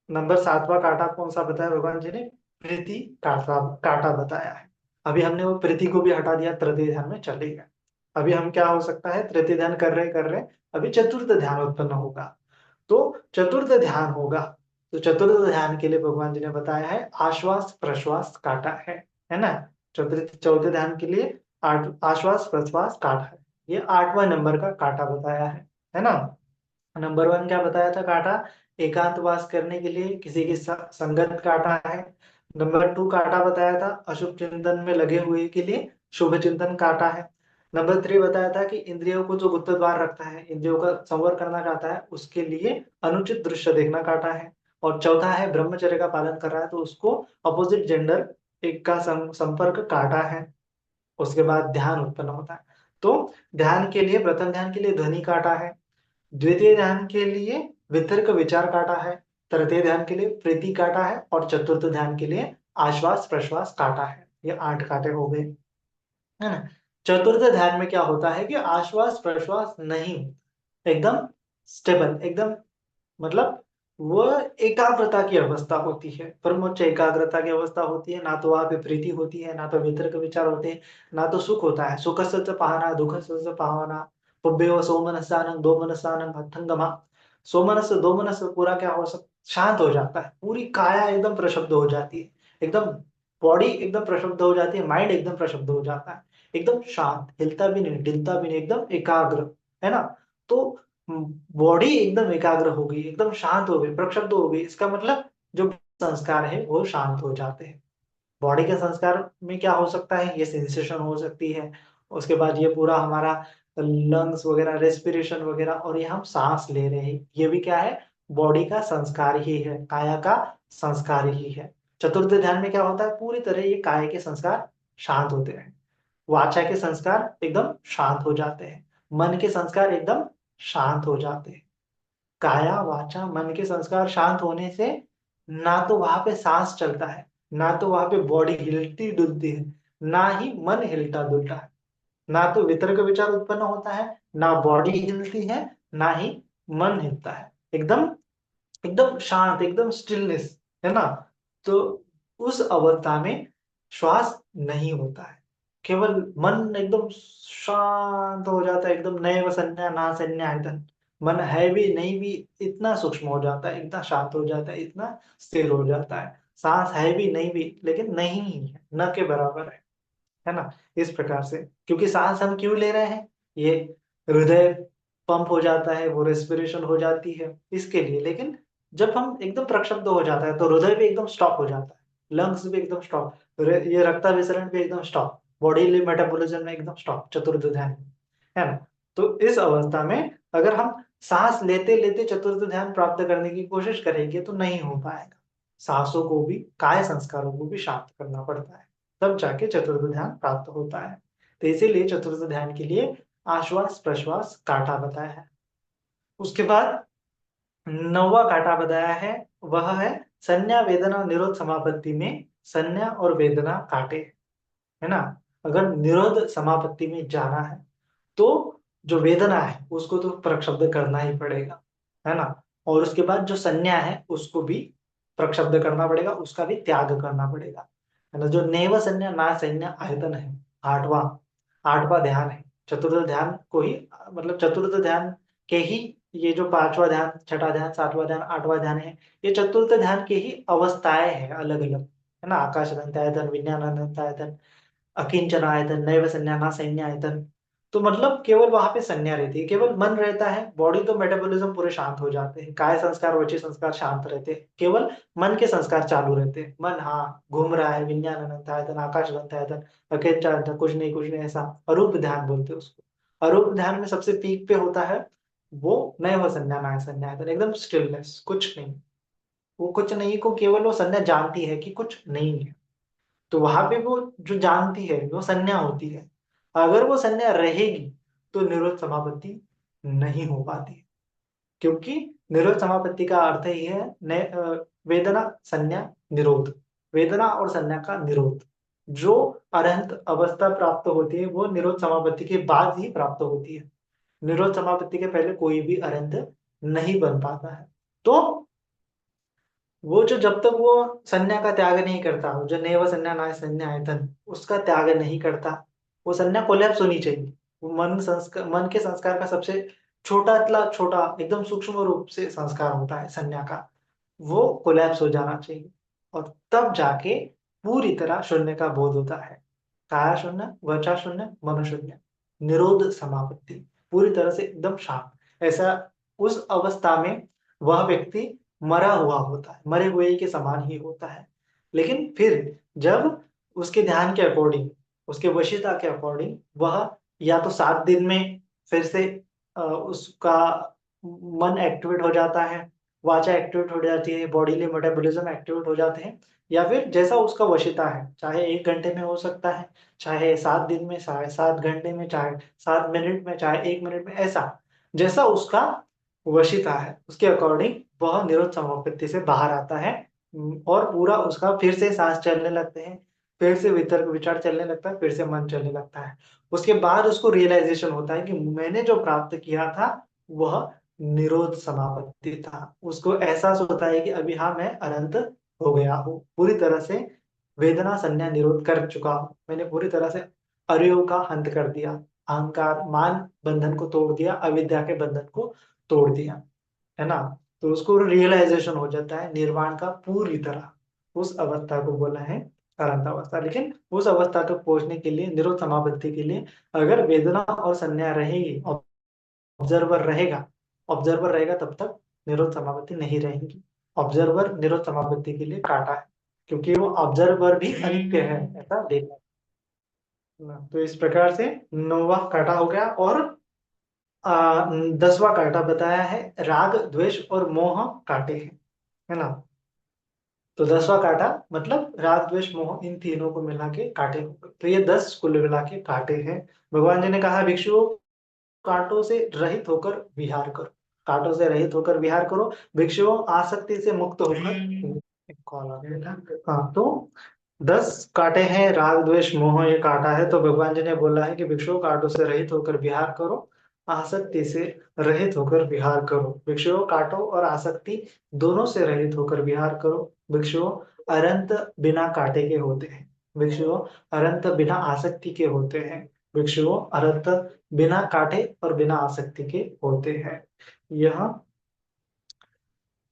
नंबर 7वां काटा कौन सा बताया भगवान जी ने, प्रीति काटा, काटा बताया है। अभी हमने वो प्रीति को भी हटा दिया, तृतीय ध्यान में चले गए। अभी हम क्या हो सकता है, तृतीय ध्यान कर रहे अभी चतुर्थ ध्यान उत्पन्न होगा। तो चतुर्थ ध्यान होगा, तो चतुर्थ ध्यान के लिए भगवान जी ने बताया है आश्वास प्रश्वास काटा है ना। चतुर्थ चौथे ध्यान के लिए आश्वास प्रश्वास काटा है, ये 8वां नंबर का काटा बताया है ना। नंबर 1 क्या बताया था काटा, एकांतवास करने के लिए किसी की संगत काटा है। नंबर 2 काटा बताया था अशुभ चिंतन में लगे हुए के लिए शुभ चिंतन काटा है। नंबर 3 बताया था कि इंद्रियों को जो गुप्त द्वार रखता है, इंद्रियों का संवर करना चाहता है, उसके लिए अनुचित दृश्य देखना काटा है। और चौथा है ब्रह्मचर्य का पालन कर रहा है तो उसको अपोजिट जेंडर एक का संपर्क काटा है। उसके बाद ध्यान उत्पन्न होता है। तो ध्यान के लिए, प्रथम ध्यान के लिए ध्वनि काटा है, द्वितीय ध्यान के लिए वितर्क विचार काटा है, तृतीय ध्यान के लिए प्रीति काटा है, और चतुर्थ ध्यान के लिए आश्वास प्रश्वास काटा है। ये 8 काटे हो गए, है ना। चतुर्थ ध्यान में क्या होता है कि आश्वास प्रश्वास नहीं, एकदम स्टेबल, एकदम मतलब वह एकाग्रता की अवस्था होती है, परमोच्च एकाग्रता की अवस्था होती है। ना तो वहां पे प्रीति होती है, ना तो वितर्क विचार होते हैं, ना तो सुख होता है। सुख सच पाहना, दुख सच पावना, पुब्बेव सोमनसानं दो मनसानं हथंगमा। सोमनस दो मनस पूरा क्या हो सकता, शांत हो जाता है, पूरी काया एकदम प्रशुद्ध हो जाती है, एकदम बॉडी एकदम प्रशुद्ध हो जाती है, माइंड एकदम प्रशुद्ध हो जाता है, एकदम शांत, हिलता भी नहीं डुलता भी नहीं, एकदम एकाग्र, है ना। तो बॉडी एकदम एकाग्र हो गई, एकदम शांत हो गई, प्रक्षुब्ध हो गई, इसका मतलब जो संस्कार है वो शांत हो जाते हैं। बॉडी के संस्कार में क्या हो सकता है, ये सेंसेशन हो सकती है, उसके बाद ये पूरा हमारा लंग्स वगैरह, रेस्पिरेशन वगैरह, और ये हम सांस ले रहे हैं, ये भी क्या है, बॉडी का संस्कार ही है, काया का संस्कार ही है। चतुर्थ ध्यान में क्या होता है, पूरी तरह ये काया के संस्कार शांत होते हैं, वाचा के संस्कार एकदम शांत हो जाते हैं, मन के संस्कार एकदम शांत हो जाते हैं। काया वाचा मन के संस्कार शांत होने से ना तो वहां पे सांस चलता है, ना तो वहां पे बॉडी हिलती डुलती है, ना ही मन हिलता डुलता है, ना तो वितर्क विचार उत्पन्न होता है, ना बॉडी हिलती है, ना ही मन हिलता है, एकदम एकदम शांत, एकदम स्टिलनेस, है ना। तो उस अवस्था में श्वास नहीं होता है, केवल मन एकदम शांत हो जाता है, एकदम नए वसन्या ना संन्यायतन, मन है भी नहीं भी, इतना सूक्ष्म हो जाता है, इतना शांत हो जाता है, इतना स्थिर हो जाता है। सांस है भी नहीं भी, लेकिन नहीं ही है, न के बराबर है ना। इस प्रकार से, क्योंकि सांस हम क्यों ले रहे हैं, ये हृदय पंप हो जाता है, वो रेस्पिरेशन हो जाती है इसके लिए। लेकिन जब हम एकदम प्रक्षुब्ध हो जाता है तो हृदय भी एकदम स्टॉप हो जाता है, लंग्स भी एकदम स्टॉप, ये रक्ताभिसरण भी एकदम स्टॉप, बॉडी मेटाबॉलिज्म में एकदम स्टॉप, चतुर्थ ध्यान में, है ना। तो इस अवस्था में अगर हम सांस लेते लेते चतुर्थ ध्यान प्राप्त करने की कोशिश करेंगे तो नहीं हो पाएगा। सांसों को भी, काय संस्कारों को भी शांत करना पड़ता है, तब जाके चतुर्थ ध्यान प्राप्त होता है। तो इसीलिए चतुर्थ ध्यान के लिए आश्वास प्रश्वास काटा बताया है। उसके बाद नौवा काटा बताया है, वह है संज्ञा वेदना निरोध समापत्ति में संज्ञा और वेदना काटे, है ना। अगर निरोध समापत्ति में जाना है तो जो वेदना है उसको तो प्रक्षुब्ध करना ही पड़ेगा, है ना। और उसके बाद जो संज्ञा है उसको भी प्रक्षुब्ध करना पड़ेगा, उसका भी त्याग करना पड़ेगा, है ना। जो नेव संज्ञा ना संज्ञा आयतन है, आठवां आठवां ध्यान है, चतुर्थ ध्यान को ही, मतलब चतुर्थ ध्यान के ही, ये जो पांचवा ध्यान, छठा ध्यान, सातवां ध्यान, आठवां ध्यान है, ये चतुर्थ ध्यान की ही अवस्थाएं हैं अलग अलग, है ना। आकाश आयतन, विज्ञान आयतन, अकिंचन आयतन, नैव संज्ञा ना संज्ञा आयतन। तो मतलब केवल वहां पे संज्ञा रहती है, केवल मन रहता है, बॉडी तो मेटाबॉलिज्म पूरे शांत हो जाते हैं, काय संस्कार वची संस्कार शांत रहते हैं, केवल मन के संस्कार चालू रहते हैं। मन हाँ घूम रहा है, विज्ञान अनंत आयतन, आकाश अनंत आयतन, अकिंचन आयतन, कुछ नहीं ऐसा, अरूप ध्यान बोलते हैं उसको। अरूप ध्यान में सबसे पीक पे होता है वो नैव संज्ञा ना संज्ञा आयतन, एकदम स्टिलनेस, कुछ नहीं, वो कुछ नहीं को केवल वो संज्ञा जानती है कि कुछ नहीं है, तो वहां पे वो जो जानती है वो संज्ञा होती है। अगर वो संज्ञा रहेगी तो निरोध समापत्ति नहीं हो पाती, क्योंकि निरोध समापत्ति का अर्थ ही है वेदना संज्ञा निरोध, वेदना और संज्ञा का निरोध। जो अरहंत अवस्था प्राप्त होती है वो निरोध समापत्ति के बाद ही प्राप्त होती है, निरोध समापत्ति के पहले कोई भी अरहंत नहीं बन पाता है। तो वो जो जब तक वो संज्ञा का त्याग नहीं करता, वो जो नेव संज्ञा ना संज्ञा आयतन उसका त्याग नहीं करता, वो संज्ञा कोलैप्स होनी चाहिए। वो मन के संस्कार का सबसे छोटा, इतना छोटा एकदम सूक्ष्म रूप से संस्कार होता है संज्ञा का, वो कोलैप्स हो जाना चाहिए, और तब जाके पूरी तरह शून्य का बोध होता है। काया शून्य, वचा शून्य, मन शून्य, निरोध समापत्ति, पूरी तरह से एकदम शांत। ऐसा उस अवस्था में वह व्यक्ति मरा हुआ होता है, मरे हुए के समान ही होता है। लेकिन फिर जब उसके ध्यान के अकॉर्डिंग, उसके वशीता के अकॉर्डिंग वह या तो 7 दिन में फिर से उसका मन एक्टिवेट हो जाता है, वाचा एक्टिवेट हो जाती है, बॉडीली मेटाबॉलिज्म एक्टिवेट हो जाते हैं, या फिर जैसा उसका वशीता है, चाहे 1 घंटे में हो सकता है, चाहे 7 दिन में, चाहे 7 घंटे में, चाहे 7 मिनट में, चाहे 1 मिनट में, ऐसा जैसा उसका वशीता है उसके अकॉर्डिंग वह निरोध समापत्ति से बाहर आता है। और पूरा उसका फिर से सांस चलने लगते हैं, फिर से वितर्क विचार चलने लगता है, फिर से मन चलने लगता है। उसके बाद उसको रियलाइजेशन होता है कि मैंने जो प्राप्त किया था वह निरोध समापत्ति था। उसको एहसास होता है कि अभी हाँ मैं अनंत हो गया हूँ, पूरी तरह से वेदना संज्ञा निरोध कर चुका हूँ, मैंने पूरी तरह से अवयव का अंत कर दिया, अहंकार मान बंधन को तोड़ दिया, अविद्या के बंधन को तोड़ दिया, है ना। तो उसको रियलाइजेशन हो जाता है निर्वाण का पूरी तरह, उस अवस्था को बोला है अनंत अवस्था। लेकिन उस अवस्था तक पहुंचने के लिए, निरोध समापत्ति के लिए, अगर वेदना और संज्ञा रहेगी, ऑब्जर्वर रहेगा, ऑब्जर्वर रहेगा तब तक निरोध समापत्ति नहीं रहेगी। ऑब्जर्वर निरोध समापत्ति के लिए काटा है, क्योंकि वो ऑब्जर्वर भी अनित्य है, ऐसा देखना। तो इस प्रकार से 9वां काटा हो गया। और 10वां काटा बताया है, राग द्वेष और मोह काटे हैं, है ना। तो 10वां काटा मतलब राग द्वेष मोह इन तीनों को मिला के काटे हो गए। तो ये 10 कुल मिला के काटे हैं। भगवान जी ने कहा भिक्षुओं कांटों से रहित होकर विहार करो, कांटों से रहित होकर विहार करो, भिक्षुओं आसक्ति से मुक्त होकर। एक कॉल आ गया था। हाँ, तो 10 काटे हैं, राग द्वेष मोह ये काटा है। तो भगवान जी ने बोला है कि भिक्षुओं कांटों से रहित होकर विहार करो, आसक्ति से रहित होकर विहार करो। भिक्षुओं कांटों और आसक्ति दोनों से रहित होकर विहार करो। भिक्षुओं अनंत बिना कांटे के होते हैं, भिक्षुओं अनंत बिना आसक्ति के होते हैं, भिक्षुओं अनंत बिना काटे और बिना आसक्ति के होते हैं। यह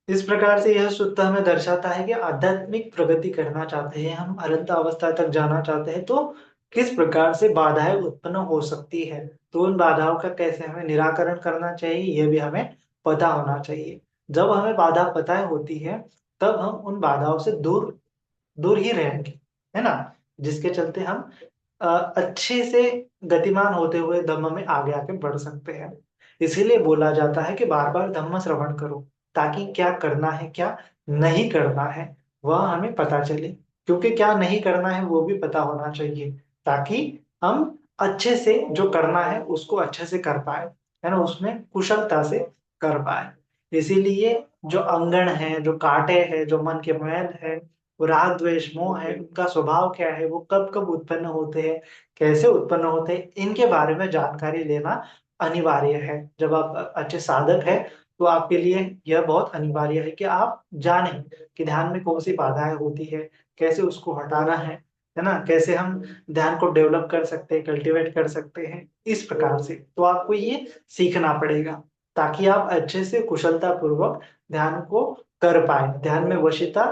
इस प्रकार से यह सूत्र हमें दर्शाता है कि आध्यात्मिक प्रगति करना चाहते हैं हम, अनंत अवस्था तक जाना चाहते हैं, तो किस प्रकार से बाधाएं उत्पन्न हो सकती है, तो उन बाधाओं का कैसे हमें निराकरण करना चाहिए, यह भी हमें पता होना चाहिए। जब हमें बाधा पता होती है, तब हम उन बाधाओं से दूर दूर ही रहेंगे, है ना। जिसके चलते हम अच्छे से गतिमान होते हुए धम्म में आगे आके बढ़ सकते हैं। इसीलिए बोला जाता है कि बार बार धम्म श्रवण करो, ताकि क्या करना है क्या नहीं करना है वह हमें पता चले। क्योंकि क्या नहीं करना है वो भी पता होना चाहिए, ताकि हम अच्छे से जो करना है उसको अच्छे से कर पाए, है ना, उसमें कुशलता से कर पाए। इसीलिए जो अंगण है, जो कांटे हैं, जो मन के मैल है, वो राग द्वेष मोह है, उनका स्वभाव क्या है, वो कब कब उत्पन्न होते हैं, कैसे उत्पन्न होते हैं, इनके बारे में जानकारी लेना अनिवार्य है। जब आप अच्छे साधक है, तो आपके लिए यह बहुत अनिवार्य है कि आप जानें कि ध्यान में कौन सी बाधाएं होती है, कैसे उसको हटाना है ना, कैसे हम ध्यान को डेवलप कर सकते हैं, कल्टीवेट कर सकते हैं। इस प्रकार से तो आपको ये सीखना पड़ेगा, ताकि आप अच्छे से कुशलता पूर्वक ध्यान को कर पाए, ध्यान में वशीता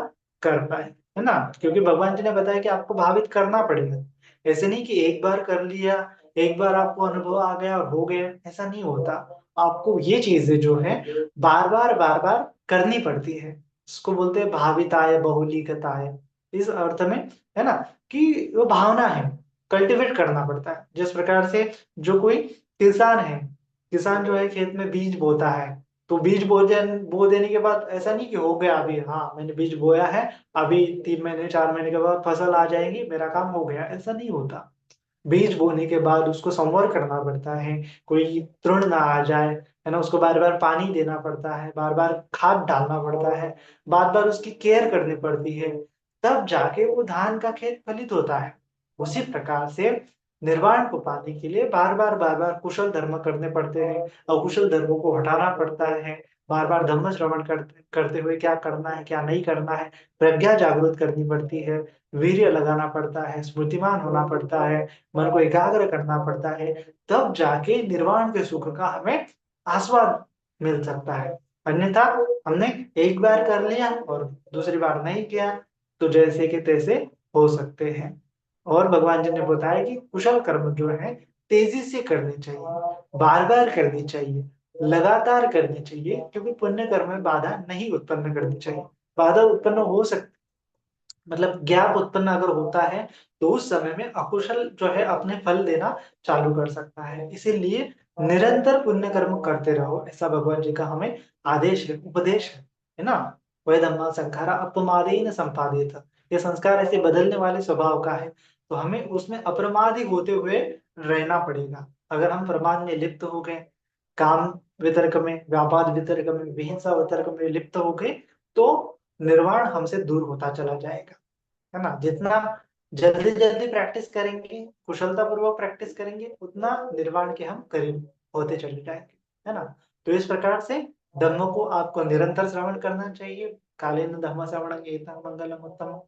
कर पाए, है ना। क्योंकि भगवान जी ने बताया कि आपको भावित करना पड़ेगा। ऐसे नहीं कि एक बार कर लिया, एक बार आपको अनुभव आ गया और हो गया, ऐसा नहीं होता। आपको ये चीजें जो है बार बार करनी पड़ती है। इसको बोलते हैं भाविताय बहुलीकताय, इस अर्थ में, है ना, कि वो भावना है, कल्टीवेट करना पड़ता है। जिस प्रकार से जो कोई किसान है, किसान जो है खेत में बीज बोता है, तो बीज बो देने के बाद ऐसा नहीं कि हो गया अभी, हाँ मैंने बीज बोया है, अभी 3 महीने 4 महीने के बाद फसल आ जाएगी, मेरा काम हो गया, ऐसा नहीं होता। बीज बोने के बाद उसको संवर करना पड़ता है, कोई तृण ना आ जाए, है ना, उसको बार बार पानी देना पड़ता है, बार बार खाद डालना पड़ता है, बार बार उसकी केयर करनी पड़ती है, तब जाके वो धान का खेत फलित होता है। उसी प्रकार से निर्वाण को पाने के लिए बार बार कुशल धर्म करने पड़ते हैं, अकुशल धर्मों को हटाना पड़ता है। बार बार धम्म श्रवण करते हुए क्या करना है क्या नहीं करना है, प्रज्ञा जागृत करनी पड़ती है, वीर्य लगाना पड़ता है, स्मृतिमान होना पड़ता है, मन को एकाग्र करना पड़ता है, तब जाके निर्वाण के सुख का हमें आस्वाद मिल सकता है। अन्यथा हमने एक बार कर लिया और दूसरी बार नहीं किया, तो जैसे कि तैसे हो सकते हैं। और भगवान जी ने बताया कि कुशल कर्म जो है तेजी से करने चाहिए, बार बार करनी चाहिए, लगातार करनी चाहिए, क्योंकि पुण्य कर्म में बाधा नहीं उत्पन्न करनी चाहिए। बाधा उत्पन्न हो सकती, मतलब गैप उत्पन्न अगर होता है, तो उस समय में अकुशल जो है अपने फल देना चालू कर सकता है। इसीलिए निरंतर पुण्य कर्म करते रहो, ऐसा भगवान जी का हमें आदेश है, उपदेश है ना। वह धम्मा संखारा अपमादेन संपादित, ये संस्कार ऐसे बदलने वाले स्वभाव का है, तो हमें उसमें अप्रमादी होते हुए रहना पड़ेगा। अगर हम प्रमाद में लिप्त हो गए, काम वितर्क में, व्यापाद वितर्क में, विहिंसा वितर्क में लिप्त हो गए, तो निर्वाण हमसे दूर होता चला जाएगा, है ना। जितना जल्दी जल्दी प्रैक्टिस करेंगे, कुशलता पूर्वक प्रैक्टिस करेंगे, उतना निर्वाण के हम करीब होते चले जाएंगे, है ना। तो इस प्रकार से धम्म को आपको निरंतर श्रवण करना चाहिए। कालेन धम्म श्रवणं एतं मंगलम उत्तमम्।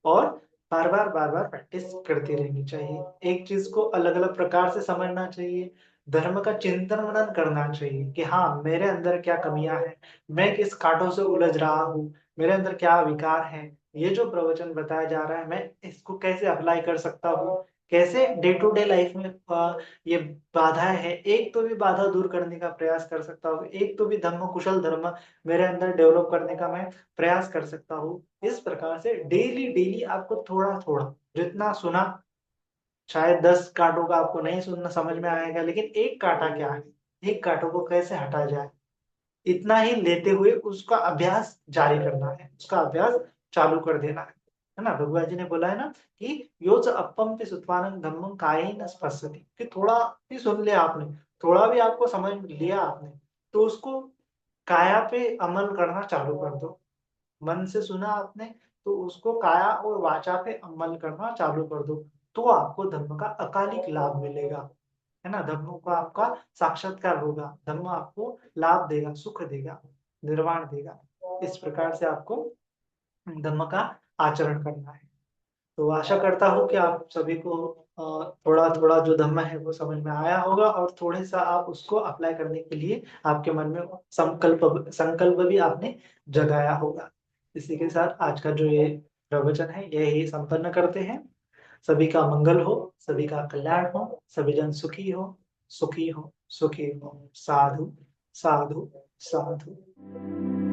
और बार-बार प्रैक्टिस करती रहनी चाहिए। एक चीज़ को अलग-अलग प्रकार से समझना चाहिए। धर्म का चिंतन-मनन करना चाहिए कि हाँ, मेरे अंदर क्या कमियाँ हैं, मैं किस काँटों से उलझ रहा हूँ, मेरे अंदर क्या विकार हैं। ये जो प्रवचन बताया जा रहा है, मैं इसको कैसे अप्लाई कर सकता हूँ, कैसे डे टू डे लाइफ में ये बाधाएँ हैं, एक तो भी बाधा दूर करने का प्रयास कर सकता हूँ, एक तो भी धम्म कुशल धर्म मेरे अंदर डेवलप करने का मैं प्रयास कर सकता हूँ। इस प्रकार से डेली आपको थोड़ा-थोड़ा जितना सुना, शायद 10 काँटों का आपको नहीं सुनना समझ में आएगा, लेकिन एक काँटा क्या है, एक काँटों को कैसे हटा जाए, इतना ही लेते हुए उसका अभ्यास जारी करना है, उसका अभ्यास चालू कर देना है ना? भगवान जी ने बोला है ना कि "यो च अप्पम सुत्वानं धम्मं कायेन स्पश्यति" कि थोड़ा भी सुन लिया आपने, थोड़ा भी आपको समझ लिया आपने, तो उसको काया पे अमल करना चालू कर दो। मन से सुना आपने, तो उसको काया और वाचा पे अमल करना चालू कर दो, तो आपको धम्म का अकालिक लाभ मिलेगा, है ना? धम्म का आपका साक्षात्कार होगा, धम्म आपको लाभ देगा, सुख देगा, निर्वाण देगा। इस प्रकार से आपको धम्म का आचरण करना है। तो आशा करता हूँ कि आप सभी को थोड़ा-थोड़ा जो धम्म है वो समझ में आया होगा और थोड़े-सा आप उसको अप्लाई करने के लिए आपके मन में संकल्प भी आपने जगाया होगा। इसी के साथ आज का जो ये प्रवचन है यही संपन्न करते हैं। सभी का मंगल हो, सभी का कल्याण हो, सभी जन सुखी हो, सुखी हो, सुखी हो। साधु, साधु, साधु।